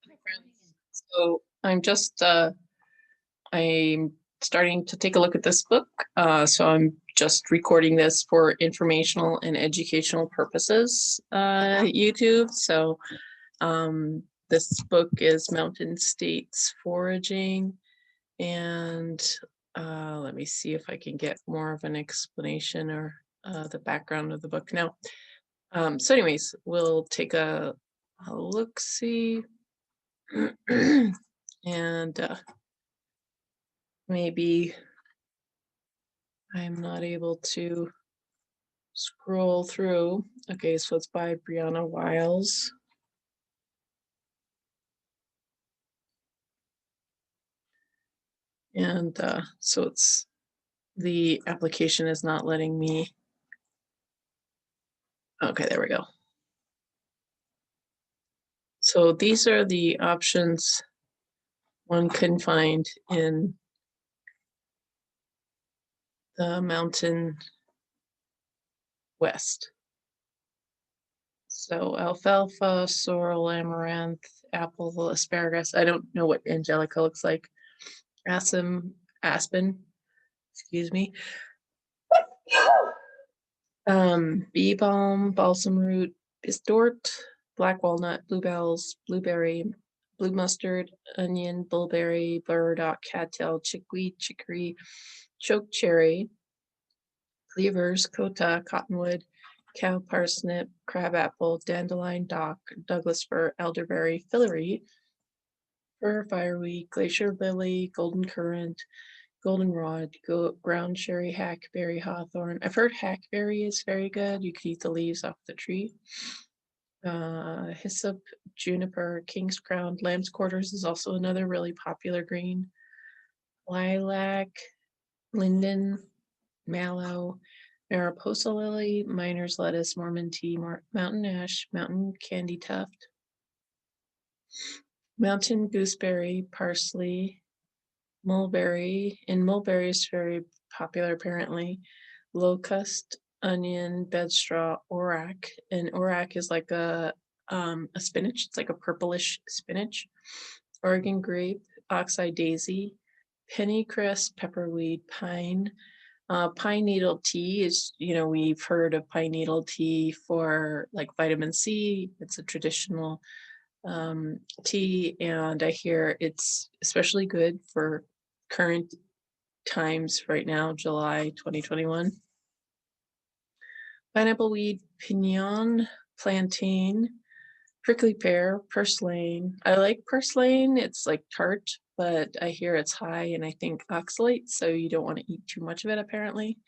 Hi, friends. So I'm starting to take a look at this book. So I'm just recording this for informational and educational purposes. YouTube. So this book is Mountain States Foraging, and let me see if I can get more of an explanation or the background of the book now. So, anyways, we'll take a look. See. And maybe I'm not able to scroll through. Okay, so it's by Brianna Wiles. And so it's the application is not letting me. Okay, there we go. So these are the options one can find in the Mountain West. So alfalfa, sorrel, amaranth, apple, asparagus. I don't know what angelica looks like. Aspen, excuse me. Bee balm, balsam root, pistort, black walnut, bluebells, blueberry, blue mustard, onion, bulberry, burdock, cattail, chickweed, chicory, choke cherry, cleavers, cota, cottonwood, cow parsnip, crabapple, dandelion, dock, Douglas fir, elderberry, fillory, fir, fireweed, glacier lily, golden currant, goldenrod, ground cherry, hackberry, hawthorn. I've heard hackberry is very good. You could eat the leaves off the tree. Hyssop, juniper, king's crown, lamb's quarters is also another really popular green. Lilac, linden, mallow, Mariposa lily, miner's lettuce, Mormon tea, mountain ash, mountain candy tuft, mountain gooseberry, parsley, mulberry, and mulberry is very popular apparently. Locust, onion, bedstraw, orac, and orac is like a spinach. It's like a purplish spinach. Oregon grape, oxeye daisy, pennycress, pepperweed, pine. Pine needle tea is, we've heard of pine needle tea for like vitamin C. It's a traditional tea, and I hear it's especially good for current times right now, July 2021. Pineapple weed, pinon, plantain, prickly pear, purslane. I like purslane. It's like tart, but I hear it's high and I think oxalate, so you don't want to eat too much of it apparently.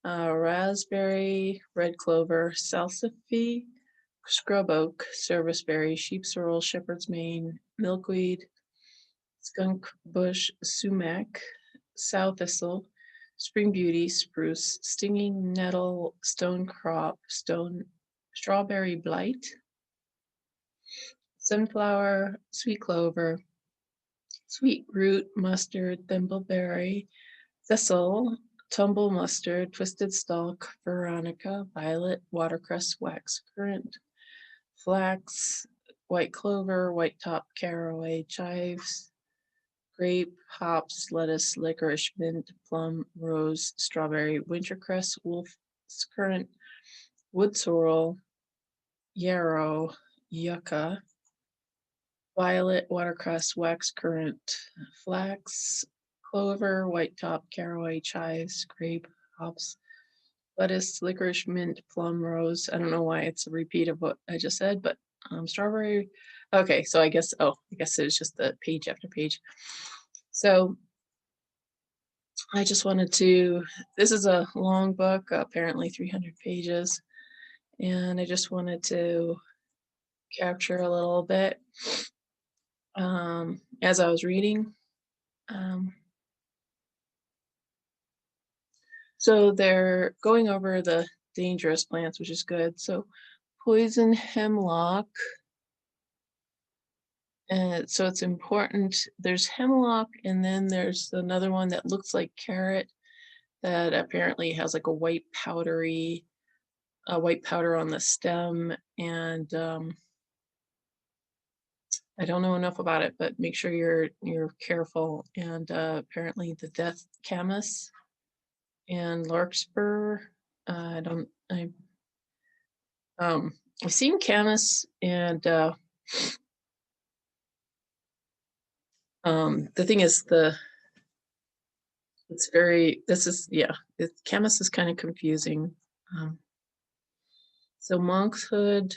Raspberry, red clover, salsify, scrub oak, serviceberry, sheep sorrel, shepherd's mane, milkweed, skunk bush, sumac, sow thistle, spring beauty, spruce, stinging nettle, stone crop, strawberry blight, sunflower, sweet clover, sweet root, mustard, thimbleberry, thistle, tumble mustard, twisted stalk, veronica, violet, watercress, wax currant, flax, white clover, white top, caraway, chives, grape, hops, lettuce, licorice, mint, plum, rose, strawberry, wintercress, wolf's currant, wood sorrel, yarrow, yucca, violet, watercress, wax currant, flax, clover, white top, caraway, chives, grape, hops, lettuce, licorice, mint, plum, rose. I don't know why it's a repeat of what I just said, but strawberry. Okay, so I guess it's just the page after page. So I just wanted to, this is a long book, apparently 300 pages, and I just wanted to capture a little bit as I was reading. So they're going over the dangerous plants, which is good. So poison hemlock. And so it's important. There's hemlock, and then there's another one that looks like carrot that apparently has like a white powder on the stem, and I don't know enough about it, but make sure you're careful. And apparently the death camas and larkspur. I don't. Um, I've seen camas and the thing is the it's very this is yeah camas is kind of confusing. Um, so monkshood.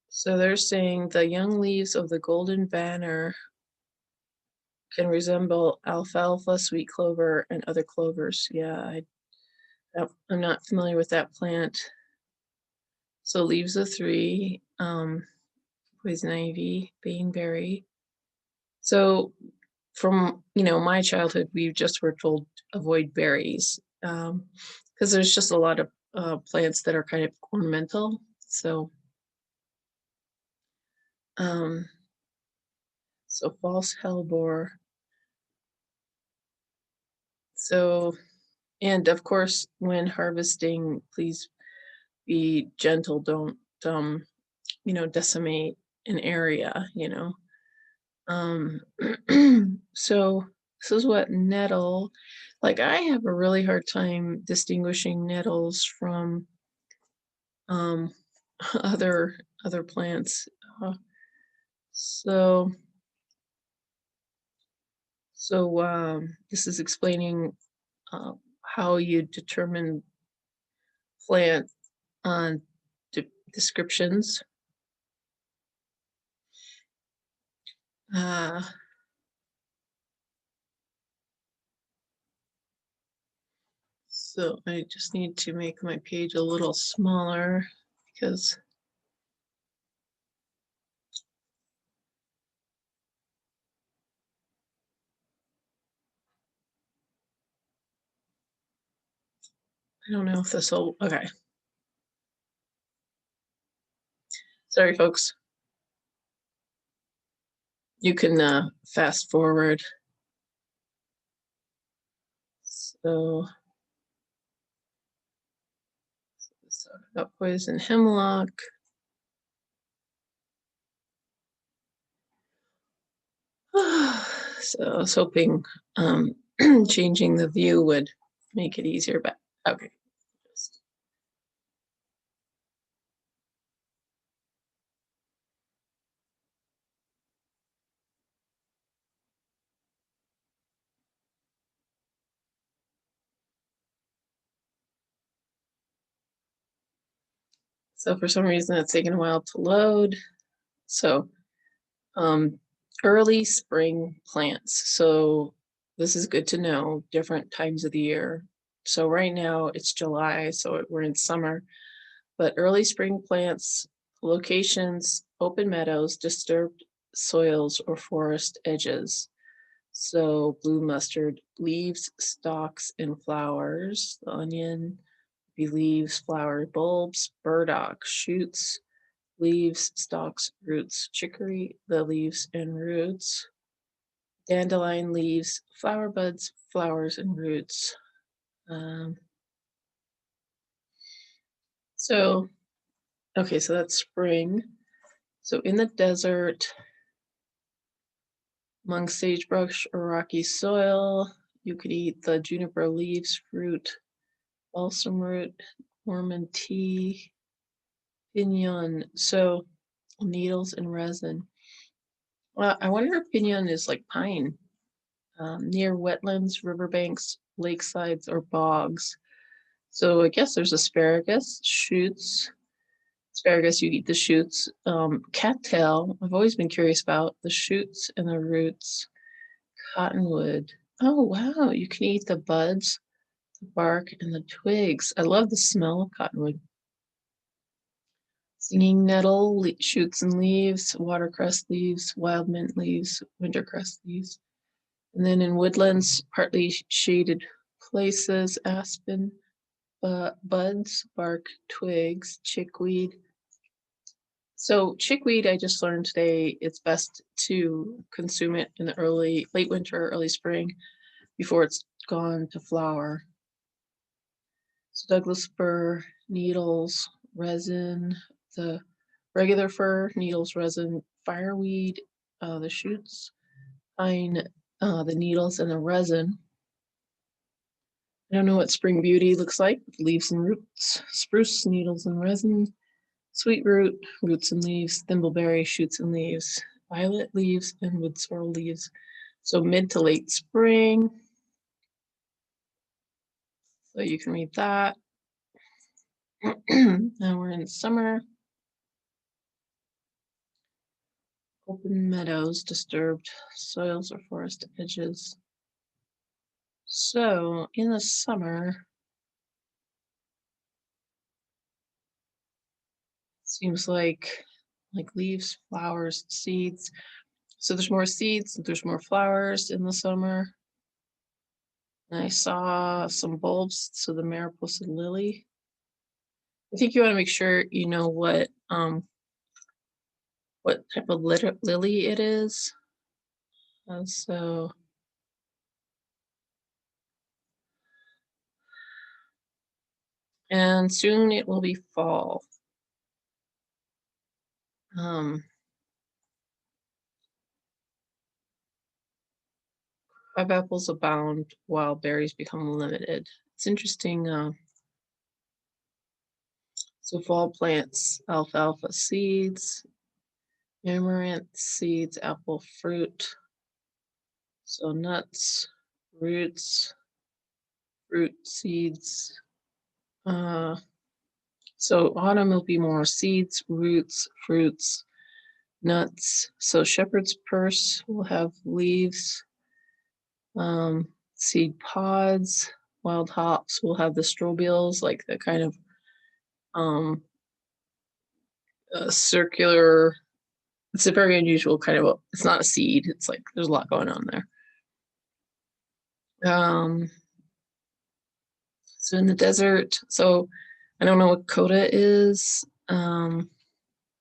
So they're saying the young leaves of the golden banner can resemble alfalfa, sweet clover, and other clovers. Yeah, I'm not familiar with that plant. So leaves of three, poison ivy, baneberry. So from my childhood, we just were told avoid berries because there's just a lot of plants that are kind of ornamental. So um, so false hellebore. So and of course, when harvesting, please be gentle. Don't decimate an area. Um, so this is what nettle, like I have a really hard time distinguishing nettles from um other plants. Uh, so this is explaining how you determine plant on descriptions. Uh, so I just need to make my page a little smaller because I don't know if this will, okay. Sorry, folks. You can fast forward. So, let's talk about poison hemlock. So I was hoping changing the view would make it easier, but okay. So for some reason it's taking a while to load. So um, early spring plants. So this is good to know, different times of the year. So right now it's July, so we're in summer, but early spring plants, locations, open meadows, disturbed soils, or forest edges. So blue mustard, leaves, stalks, and flowers. The onion, be leaves, flower, bulbs, burdock, shoots, leaves, stalks, roots, chicory, the leaves and roots, dandelion leaves, flower buds, flowers, and roots. Um, so, okay, so that's spring. So in the desert, among sagebrush or rocky soil, you could eat the juniper leaves, fruit, balsam root, Mormon tea, pinyon. So needles and resin. Well, I wonder if pinyon is like pine, near wetlands, riverbanks, lakesides, or bogs. So I guess there's asparagus, shoots. Asparagus, you eat the shoots. Cattail, I've always been curious about the shoots and the roots. Cottonwood. Oh, wow, you can eat the buds, the bark, and the twigs. I love the smell of cottonwood. Singing nettle, shoots and leaves, watercress leaves, wild mint leaves, wintercress leaves. And then in woodlands, partly shaded places, aspen, buds, bark, twigs, chickweed. So chickweed, I just learned today, it's best to consume it in the late winter, early spring, before it's gone to flower. So Douglas fir, needles, resin, the regular fir, needles, resin, fireweed, the shoots, pine, the needles, and the resin. I don't know what spring beauty looks like with leaves and roots, spruce, needles, and resin, sweet root, roots and leaves, thimbleberry, shoots and leaves, violet leaves, and wood sorrel leaves. So mid to late spring. So you can read that. Now we're in summer. Open meadows, disturbed soils or forest edges. So in the summer, seems like leaves, flowers, seeds. So there's more seeds, there's more flowers in the summer. And I saw some bulbs, so the Mariposa lily. I think you want to make sure you know what type of lily it is. So and soon it will be fall. Crab apples abound while berries become limited. It's interesting. So fall plants, alfalfa seeds, amaranth seeds, apple fruit. So nuts, roots, fruit seeds. So autumn will be more seeds, roots, fruits, nuts. So shepherd's purse will have leaves, seed pods. Wild hops will have the strobiles, like the kind of circular. It's a very unusual kind of. It's not a seed. It's like there's a lot going on there. So in the desert. So I don't know what coda is.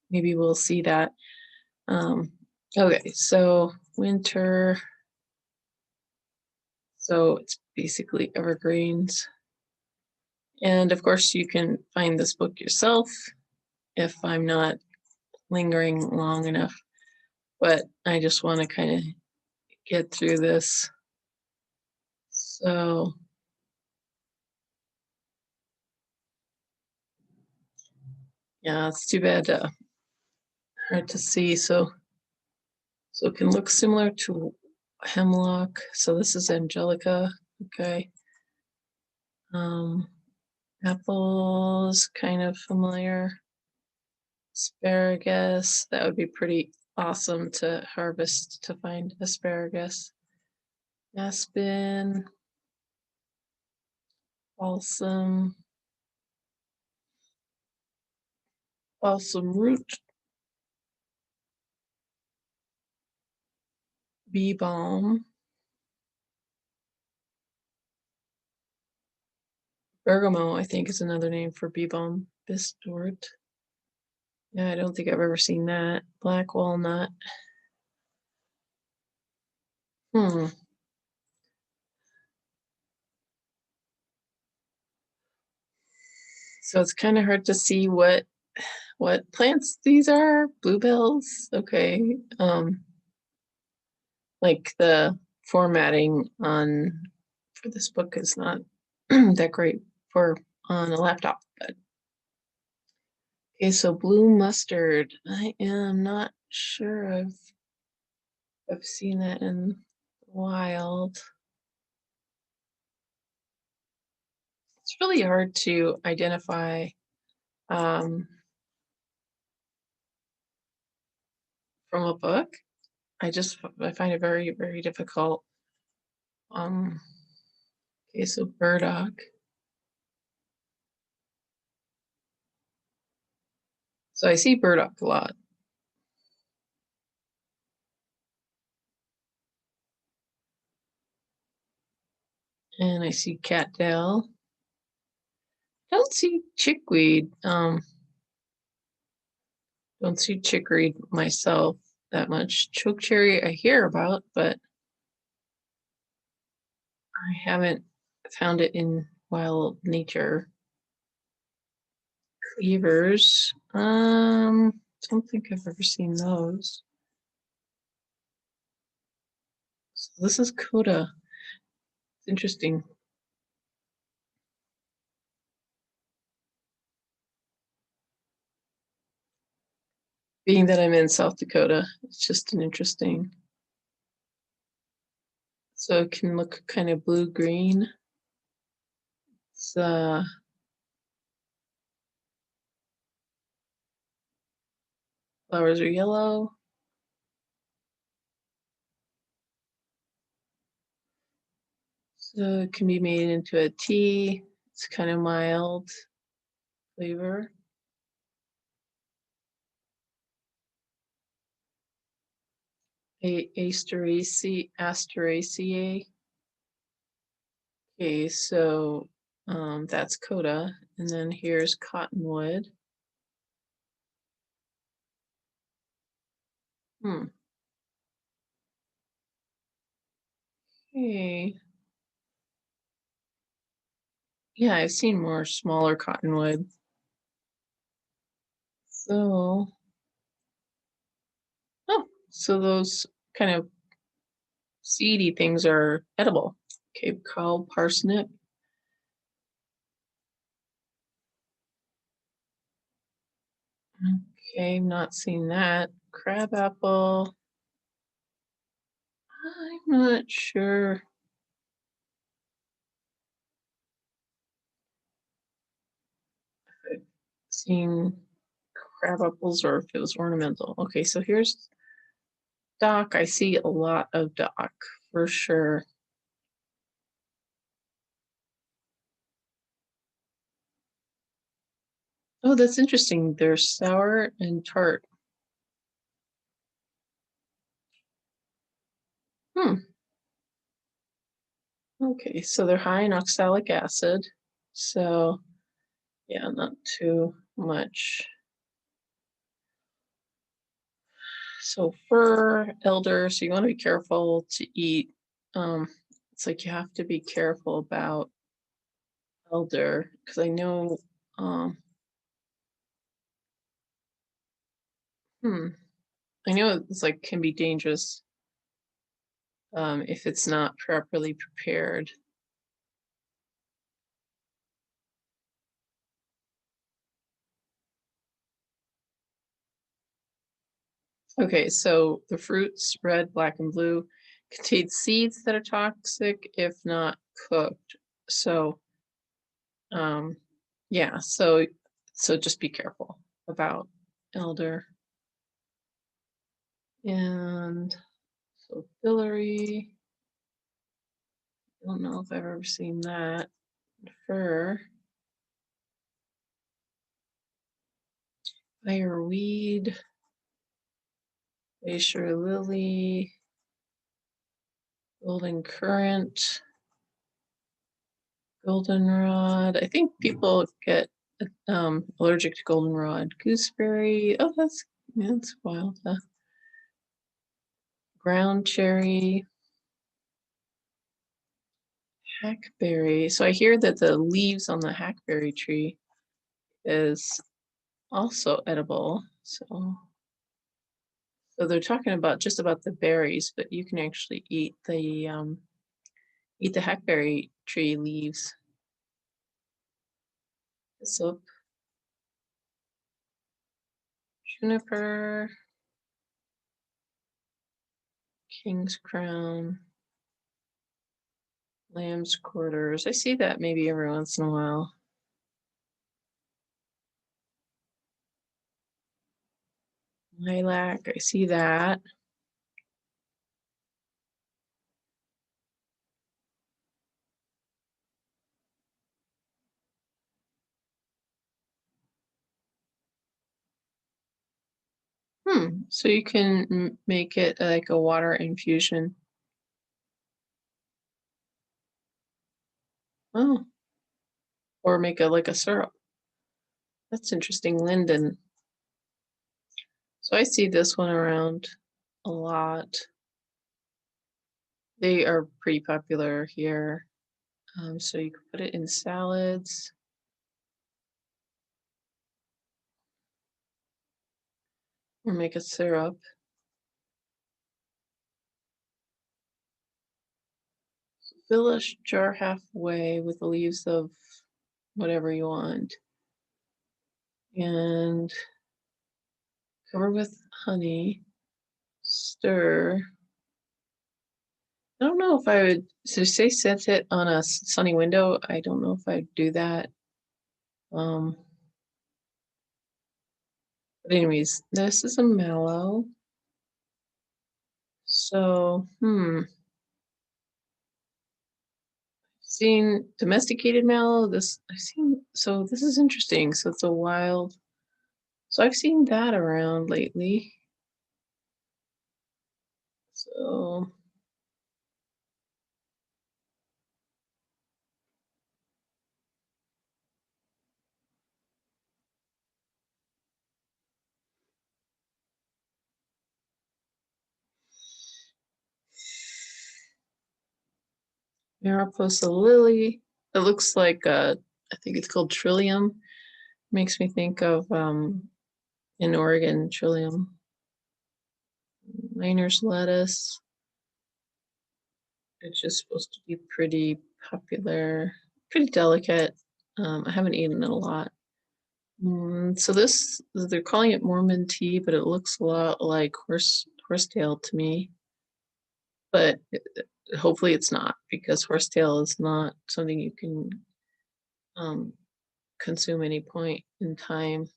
Maybe we'll see that. Okay, so winter. So it's basically evergreens. And of course, you can find this book yourself if I'm not lingering long enough. But I just want to kind of get through this. So yeah, it's too bad, hard to see. So it can look similar to hemlock. So this is Angelica. Okay. Apples, kind of familiar. Asparagus, that would be pretty awesome to harvest to find asparagus. Aspen, balsam, balsam root, bee balm, bergamot, I think is another name for bee balm, bistorte. Yeah, I don't think I've ever seen that. Black walnut. Hmm. So it's kind of hard to see what plants these are. Bluebells. Okay. Like the formatting for this book is not that great for on a laptop. But okay, so blue mustard. I am not sure I've seen that in the wild. It's really hard to identify from a book. I find it very, very difficult. Okay, so burdock. So I see burdock a lot. And I see cattail. Don't see chickweed. Don't see chickweed myself that much. Chokecherry I hear about, but I haven't found it in wild nature. Cleavers. Don't think I've ever seen those. So this is coda. It's interesting. Being that I'm in South Dakota, it's just an interesting. So it can look kind of blue-green. It's flowers are yellow. So it can be made into a tea. It's kind of mild flavor. Asteraceae. Okay, so that's coda, and then here's cottonwood. Hmm. Okay. Yeah, I've seen more smaller cottonwood. So, oh, so those kind of seedy things are edible. Cape Cow parsnip. Okay, I'm not seeing that. Crabapple. I'm not sure. If I've seen crab apples or if it was ornamental. Okay, so here's dock. I see a lot of dock for sure. Oh, that's interesting. They're sour and tart. Hmm. Okay, so they're high in oxalic acid. So yeah, not too much. So fir, elder, so you want to be careful to eat. Um, it's like you have to be careful about elder because I know um hmm, I know it's like can be dangerous if it's not properly prepared. Okay, so the fruits, red, black, and blue, contain seeds that are toxic if not cooked. So, um, yeah, so just be careful about elder. And so Hillary, I don't know if I've ever seen that. Fir, fireweed, glacier lily, golden currant, goldenrod. I think people get allergic to goldenrod. Gooseberry. Oh, that's wild. Ground cherry, hackberry. So I hear that the leaves on the hackberry tree is also edible. So they're talking about just about the berries, but you can actually eat the hackberry tree leaves. So juniper, king's crown, lamb's quarters. I see that maybe every once in a while. Lilac, I see that. So you can make it like a water infusion. Oh, or make it like a syrup. That's interesting. Linden. So I see this one around a lot. They are pretty popular here. So you can put it in salads. or make a syrup. Fill a jar halfway with the leaves of whatever you want and cover with honey. Stir. I don't know if I would so say set it on a sunny window. I don't know if I'd do that. Um, but anyways, this is a mallow. So, seen domesticated mallow. This I've seen. So this is interesting. So it's a wild. So I've seen that around lately. So Mariposa lily. It looks like I think it's called trillium. Makes me think of in Oregon trillium. Miner's lettuce. It's just supposed to be pretty popular, pretty delicate. I haven't eaten it a lot. So this, they're calling it Mormon tea, but it looks a lot like horsetail to me. But hopefully it's not, because horsetail is not something you can um, consume any point in time.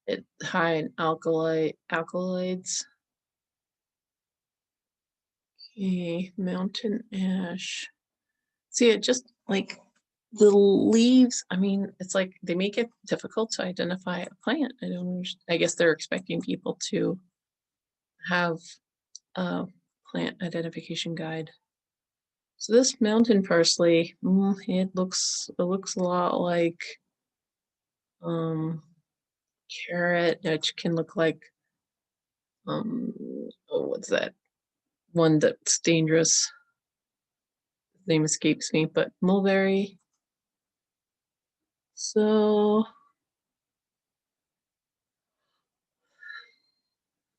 It high in alkaloids. Okay, mountain ash. See, it just like the leaves, I mean, it's like they make it difficult to identify a plant. I don't understand. I guess they're expecting people to have a plant identification guide. So this mountain parsley, it looks a lot like um carrot, which can look like um oh, what's that one that's dangerous? His name escapes me, but mulberry. So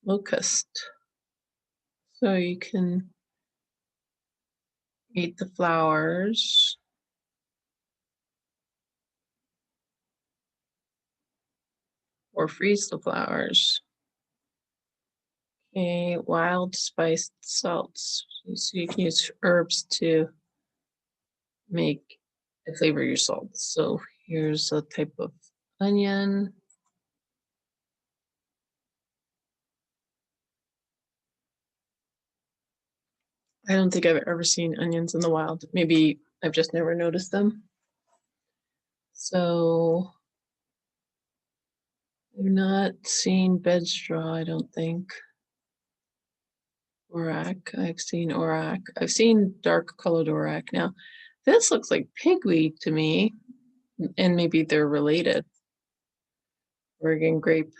locust. So you can eat the flowers or freeze the flowers. Okay, wild spiced salts. So you can use herbs to make flavor your salts. So here's a type of onion. I don't think I've ever seen onions in the wild. Maybe I've just never noticed them. So I've not seen bedstraw, I don't think. Orac, I've seen orac. I've seen dark colored orac. Now, this looks like pigweed to me, and maybe they're related. Oregon grape,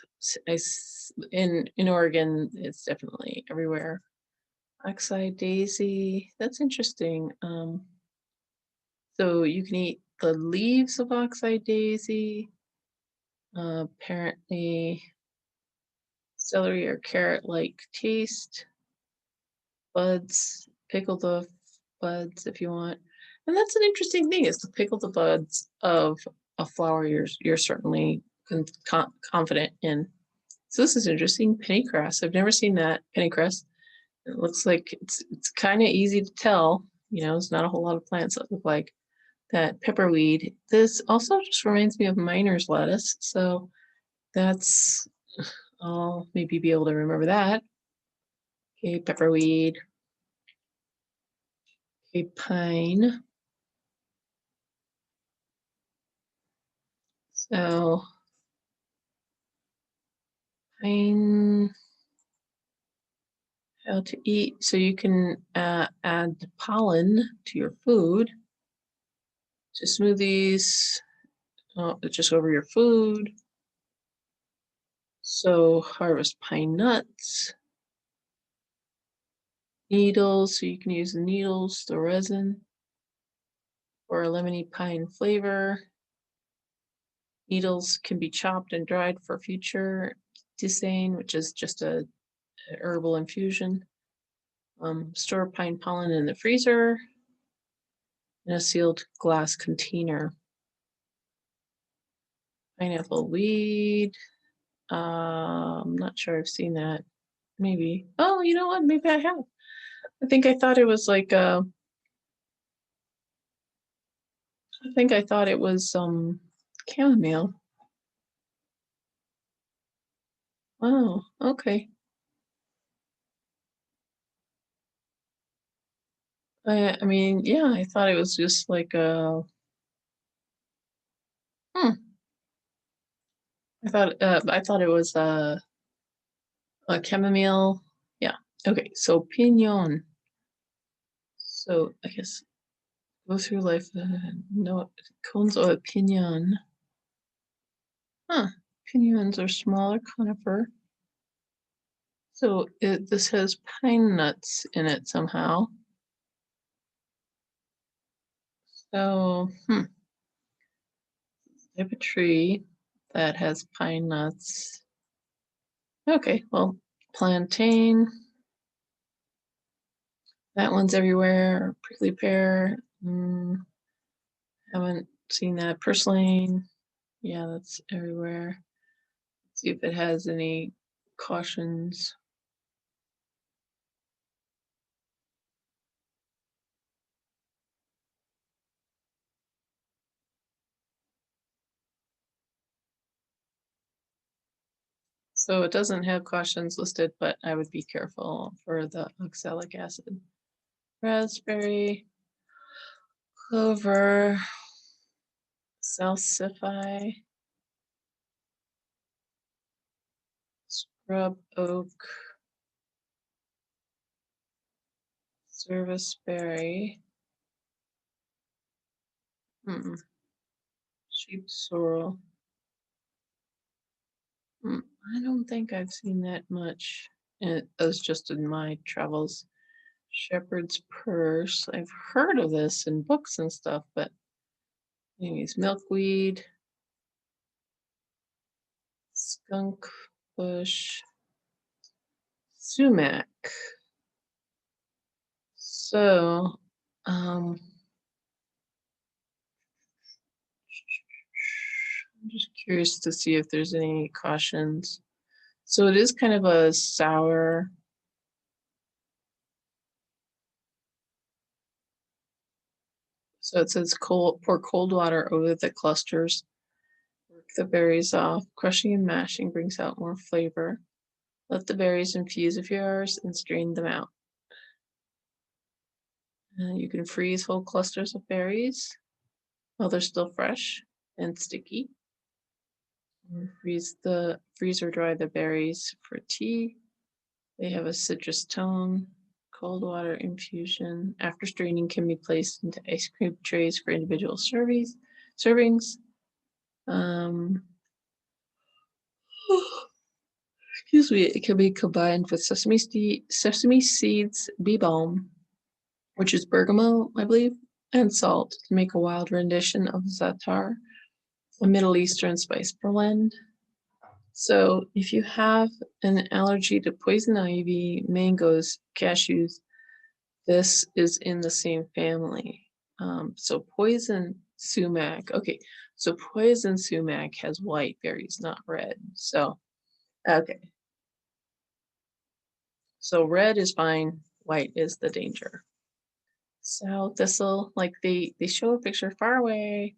in Oregon, it's definitely everywhere. Oxeye daisy, that's interesting. So you can eat the leaves of oxeye daisy. Apparently, celery or carrot-like taste. Buds, pickle the buds if you want. And that's an interesting thing, is to pickle the buds of a flower you're certainly confident in. So this is interesting. Pennycress. I've never seen that pennycress. It looks like it's kind of easy to tell. You know, there's not a whole lot of plants that look like that. Pepperweed. This also just reminds me of miner's lettuce. So that's I'll maybe be able to remember that. Okay, pepperweed. Okay, pine. So pine, how to eat. So you can add pollen to your food, to smoothies, just over your food. So harvest pine nuts, needles. So you can use the needles, the resin, for a lemony pine flavor. Needles can be chopped and dried for future tisane, which is just a herbal infusion. Store pine pollen in the freezer in a sealed glass container. Pineapple weed. I'm not sure I've seen that. Maybe. Oh, you know what? Maybe I have. I think I thought it was like I think I thought it was chamomile. Oh, okay. I mean, yeah, I thought it was just like hmm, I thought it was a chamomile. Yeah. Okay. So pignon. So I guess go through life. No cones of a pignon. Huh. Pignons are smaller conifer. So this has pine nuts in it somehow. So, type of tree that has pine nuts. Okay, well, plantain. That one's everywhere. Prickly pear. Haven't seen that. Purslane. Yeah, that's everywhere. See if it has any cautions. So it doesn't have cautions listed, but I would be careful for the oxalic acid. Raspberry, clover, salsify, scrub oak, serviceberry, sheep sorrel. I don't think I've seen that much. It was just in my travels. Shepherd's purse. I've heard of this in books and stuff, but anyways, milkweed, skunk bush, sumac. So, I'm just curious to see if there's any cautions. So it is kind of a sour. So it says pour cold water over the clusters, work the berries off. Crushing and mashing brings out more flavor. Let the berries infuse a few hours and strain them out. You can freeze whole clusters of berries while they're still fresh and sticky. Or freeze or dry the berries for tea. They have a citrus tone. Cold water infusion after straining can be placed into ice cream trays for individual servings. Excuse me. It can be combined with sesame seeds, bee balm, which is bergamot, I believe, and salt to make a wild rendition of za'atar, a Middle Eastern spice blend. So if you have an allergy to poison ivy, mangoes, cashews, this is in the same family. So poison sumac. Okay, so poison sumac has white berries, not red. So, okay. So red is fine, white is the danger. Sow thistle, like they show a picture far away,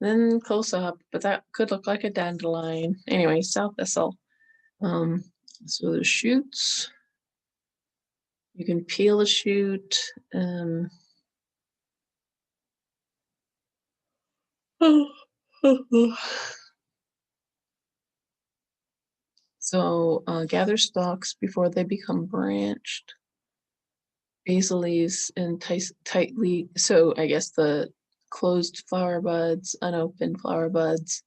then close up, but that could look like a dandelion. Anyway, sow thistle. Um, so the shoots, you can peel a shoot. So gather stalks before they become branched. Basil leaves and tightly. So I guess the closed flower buds, unopened flower buds.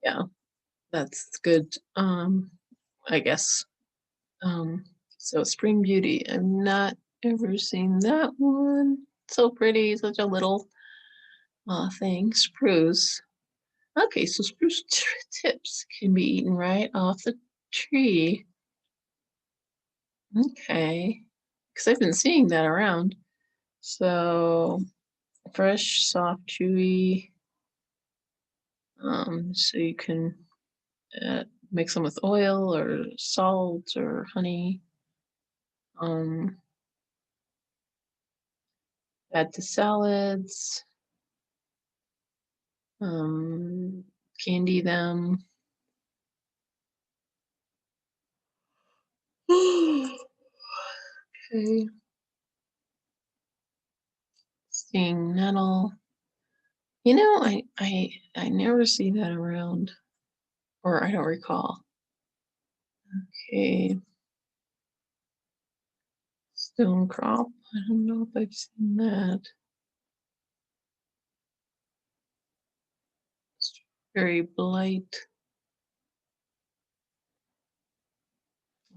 Yeah, that's good. I guess. Um, so Spring Beauty. I'm not ever seen that one. So pretty, such a little thing. Spruce. Okay, so spruce tips can be eaten right off the tree. Okay. Because I've been seeing that around. So fresh, soft, chewy. So you can uh, mix them with oil or salt or honey. Um, add to salads. Um, Candy them. Okay. Sting nettle. I never see that around, or I don't recall. Okay. Stone crop. I don't know if I've seen that. Strawberry blight.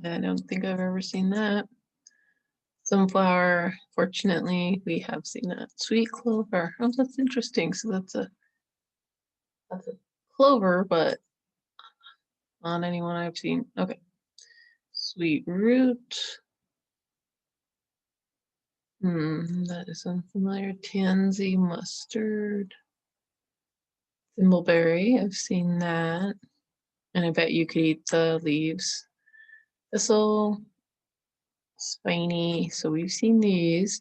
I don't think I've ever seen that. Sunflower. Fortunately, we have seen that. Sweet clover. Oh, that's interesting. So that's a clover, but not anyone I've seen. Okay. Sweet root. That is unfamiliar. Tansy mustard. Thimbleberry. I've seen that. And I bet you could eat the leaves. Thistle. Spiny. So we've seen these.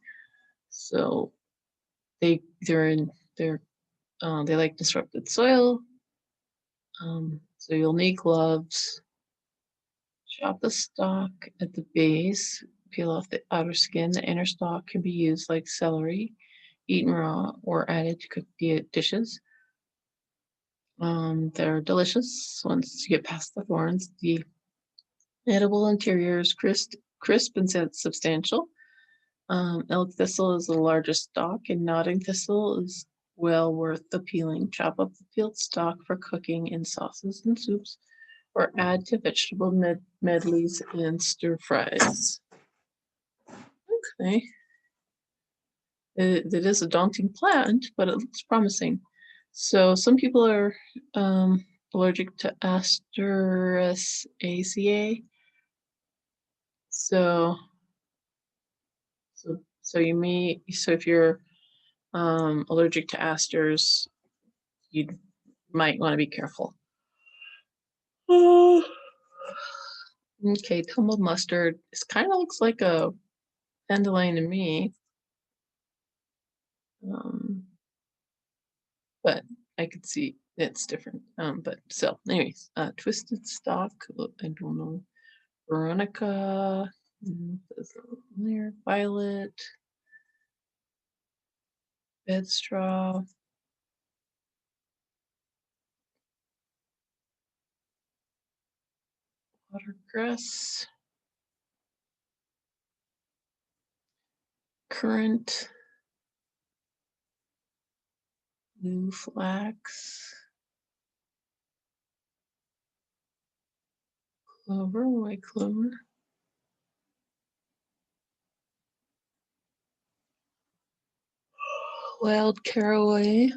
So they like disrupted soil. So you'll need gloves. Chop the stalk at the base, peel off the outer skin. The inner stalk can be used like celery, eaten raw, or added to cooked dishes. They're delicious once you get past the thorns. The edible interior is crisp and substantial. Elk thistle is the largest stalk, and nodding thistle is well worth the peeling. Chop up the peeled stalk for cooking in sauces and soups, or add to vegetable medleys and stir fries. Okay. It is a daunting plant, but it looks promising. So some people are allergic to Asteraceae. So so if you're allergic to asters, you might want to be careful. Okay, tumbled mustard. It kind of looks like a dandelion to me. Um, but I could see it's different. But still, anyways, twisted stalk. I don't know. Veronica, violet, bed straw, watercress, currant, blue flax, clover, white clover, wild caraway,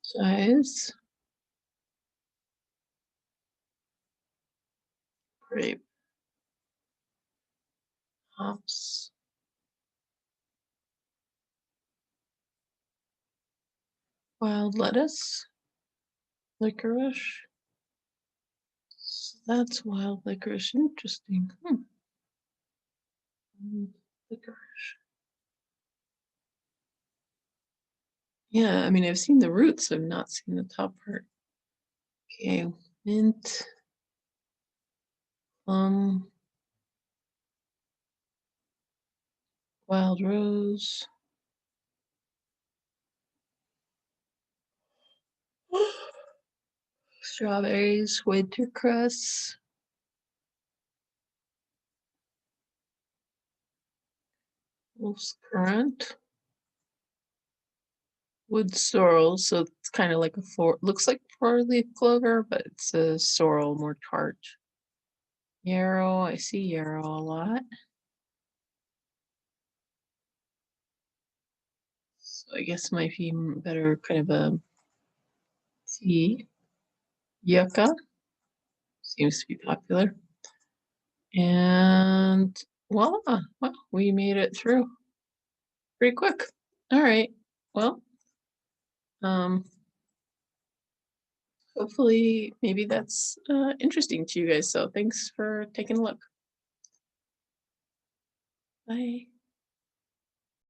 chives, grape, hops, wild lettuce, licorice. So that's wild licorice. Interesting. Licorice. Yeah, I mean, I've seen the roots, I've not seen the top part. Okay, mint, wild rose. Strawberries, wintercress, wolf's currant, wood sorrel. So it's kind of like looks like four-leaf clover, but it's a sorrel, more tart. Yarrow, I see yarrow a lot. I guess might be better kind of a tea. Yucca seems to be popular. And voila, well, we made it through pretty quick. All right. Well, um, hopefully maybe that's interesting to you guys. So thanks for taking a look. Bye.